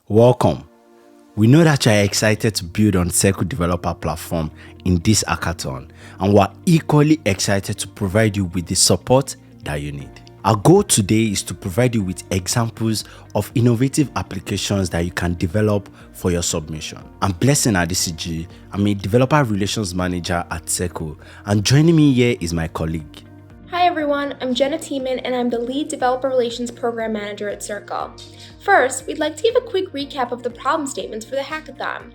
Welcome. We know that you are excited to build on Circle Developer Platform in this hackathon, and we're equally excited to provide you with the support that you need. Our goal today is to provide you with examples of innovative applications that you can develop for your submission. I'm Blessing at ETHGlobal. I'm a Developer Relations Manager at Circle, and joining me here is my colleague. Hi everyone, I'm Jenna and I'm the Lead Developer Relations Program Manager at Circle. First, we'd like to give a quick recap of the problem statements for the hackathon.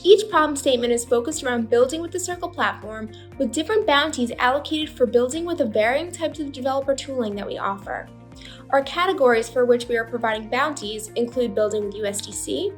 Each problem statement is focused around building with the Circle platform, with different bounties allocated for building with the varying types of developer tooling that we offer. Our categories for which we are providing bounties include building with USDC,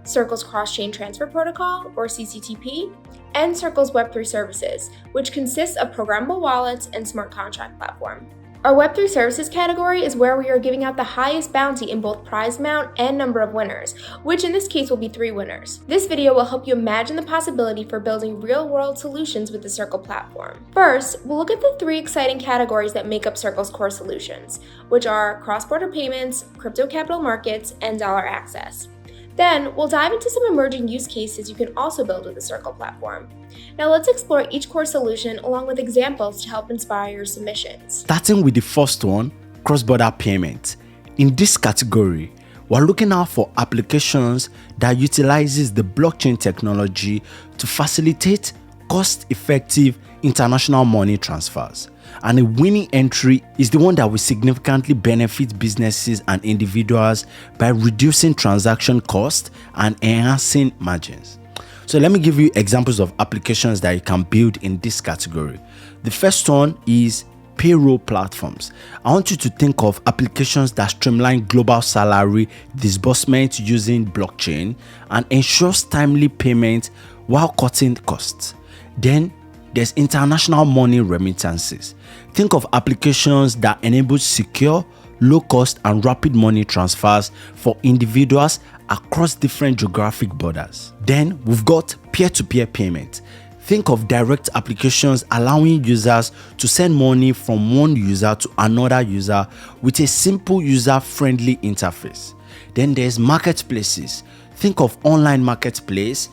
Circle's Cross-Chain Transfer Protocol, or CCTP, and Circle's Web3 services, which consists of programmable wallets and smart contract platform. Our Web3 services category is where we are giving out the highest bounty in both prize amount and number of winners, which in this case will be 3 winners. This video will help you imagine the possibility for building real-world solutions with the Circle platform. First, we'll look at the 3 exciting categories that make up Circle's core solutions, which are cross-border payments, crypto capital markets, and dollar access. Then, we'll dive into some emerging use cases you can also build with the Circle platform. Now let's explore each core solution along with examples to help inspire your submissions. Starting with the first one, cross-border payment. In this category, we're looking out for applications that utilizes the blockchain technology to facilitate cost-effective international money transfers. And a winning entry is the one that will significantly benefit businesses and individuals by reducing transaction costs and enhancing margins. So let me give you examples of applications that you can build in this category. The first one is payroll platforms. I want you to think of applications that streamline global salary disbursement using blockchain and ensures timely payment while cutting costs. Then there's international money remittances. Think of applications that enable secure, low-cost, and rapid money transfers for individuals across different geographic borders. Then we've got peer-to-peer payment. Think of direct applications allowing users to send money from one user to another user with a simple user-friendly interface. Then there's marketplaces. Think of online marketplace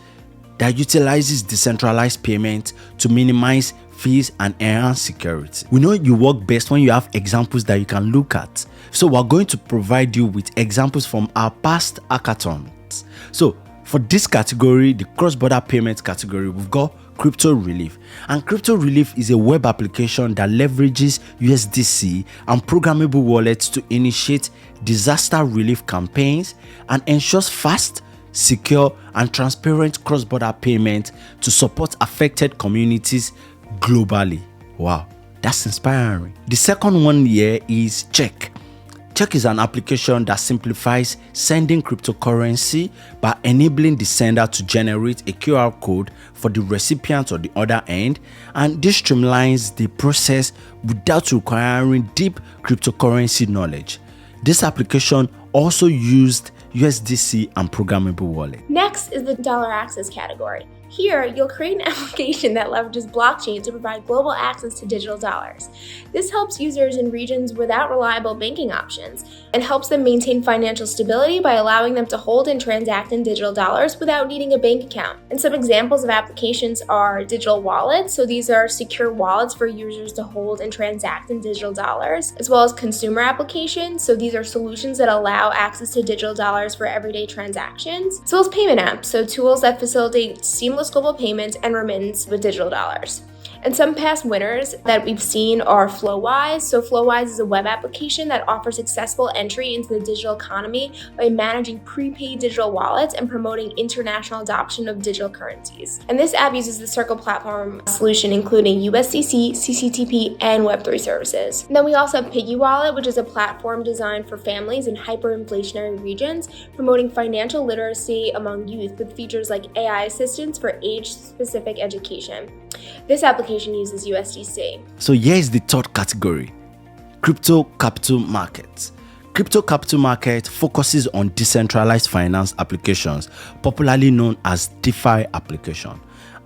that utilizes decentralized payment to minimize fees and enhance security. We know you work best when you have examples that you can look at. So we're going to provide you with examples from our past hackathons. So for this category, the cross-border payment category, we've got Crypto Relief. And Crypto Relief is a web application that leverages USDC and programmable wallets to initiate disaster relief campaigns and ensures fast, secure, and transparent cross-border payment to support affected communities globally. Wow, that's inspiring. The second one here is Check. Check is an application that simplifies sending cryptocurrency by enabling the sender to generate a QR code for the recipient on the other end, and this streamlines the process without requiring deep cryptocurrency knowledge. This application also used USDC and programmable wallet. Next is the dollar access category. Here, you'll create an application that leverages blockchain to provide global access to digital dollars. This helps users in regions without reliable banking options and helps them maintain financial stability by allowing them to hold and transact in digital dollars without needing a bank account. And some examples of applications are digital wallets. So these are secure wallets for users to hold and transact in digital dollars, as well as consumer applications. So these are solutions that allow access to digital dollars for everyday transactions, as well as payment apps. So tools that facilitate seamless global payments and remittance with digital dollars. And some past winners that we've seen are Flowise. So Flowise is a web application that offers accessible entry into the digital economy by managing prepaid digital wallets and promoting international adoption of digital currencies. And this app uses the Circle platform solution, including USDC, CCTP, and Web3 services. And then we also have Piggy Wallet, which is a platform designed for families in hyperinflationary regions, promoting financial literacy among youth with features like AI assistance for age-specific education. This application uses USDC. So here is the third category, crypto capital markets. Crypto capital market focuses on decentralized finance applications, popularly known as DeFi application.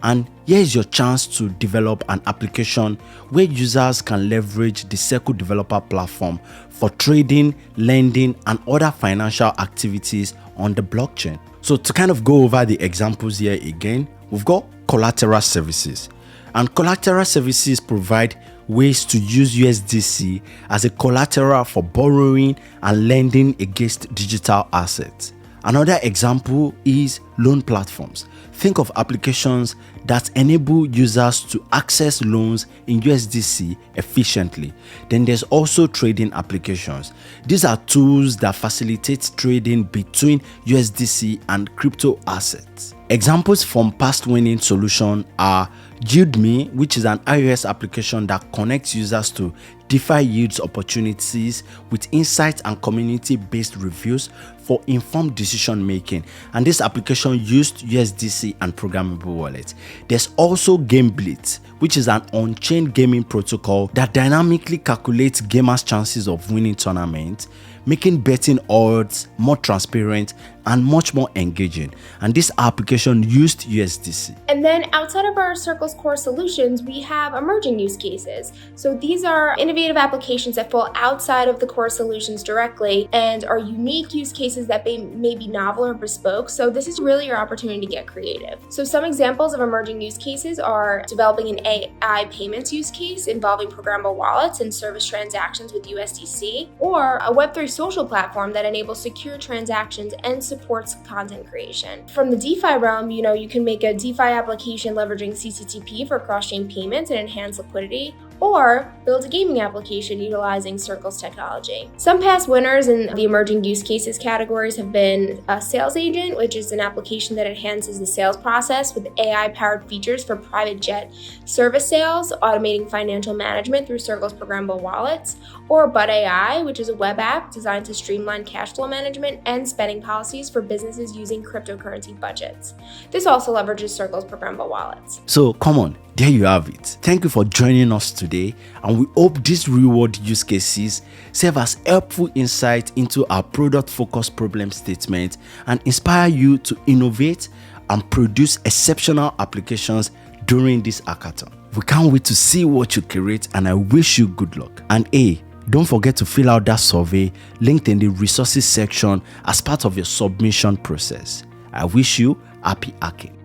And here is your chance to develop an application where users can leverage the Circle Developer Platform for trading, lending, and other financial activities on the blockchain. So to kind of go over the examples here again, we've got collateral services. And collateral services provide ways to use USDC as a collateral for borrowing and lending against digital assets. Another example is loan platforms. Think of applications that enable users to access loans in USDC efficiently. Then there's also trading applications. These are tools that facilitate trading between USDC and crypto assets. Examples from past winning solutions are YieldMe, which is an iOS application that connects users to DeFi yields opportunities with insights and community-based reviews for informed decision making. And this application used USDC and programmable wallets. There's also GameBlitz, which is an on-chain gaming protocol that dynamically calculates gamers' chances of winning tournaments, making betting odds more transparent and much more engaging. And this application used USDC. And then outside of our Circle's core solutions, we have emerging use cases. So these are innovative applications that fall outside of the core solutions directly and are unique use cases that may be novel or bespoke. So this is really your opportunity to get creative. So some examples of emerging use cases are developing an AI payments use case involving programmable wallets and service transactions with USDC, or a Web3 social platform that enables secure transactions and supports content creation. From the DeFi realm, you can make a DeFi application leveraging CCTP for cross-chain payments and enhance liquidity, or build a gaming application utilizing Circle's technology. Some past winners in the emerging use cases categories have been a sales agent, which is an application that enhances the sales process with AI-powered features for private jet service sales, automating financial management through Circle's programmable wallets, or Bud AI, which is a web app designed to streamline cash flow management and spending policies for businesses using cryptocurrency budgets. This also leverages Circle's programmable wallets. So come on, there you have it. Thank you for joining us today, and we hope these real-world use cases serve as helpful insight into our product-focused problem statement and inspire you to innovate and produce exceptional applications during this hackathon. We can't wait to see what you create, and I wish you good luck. And don't forget to fill out that survey linked in the resources section as part of your submission process. I wish you happy hacking.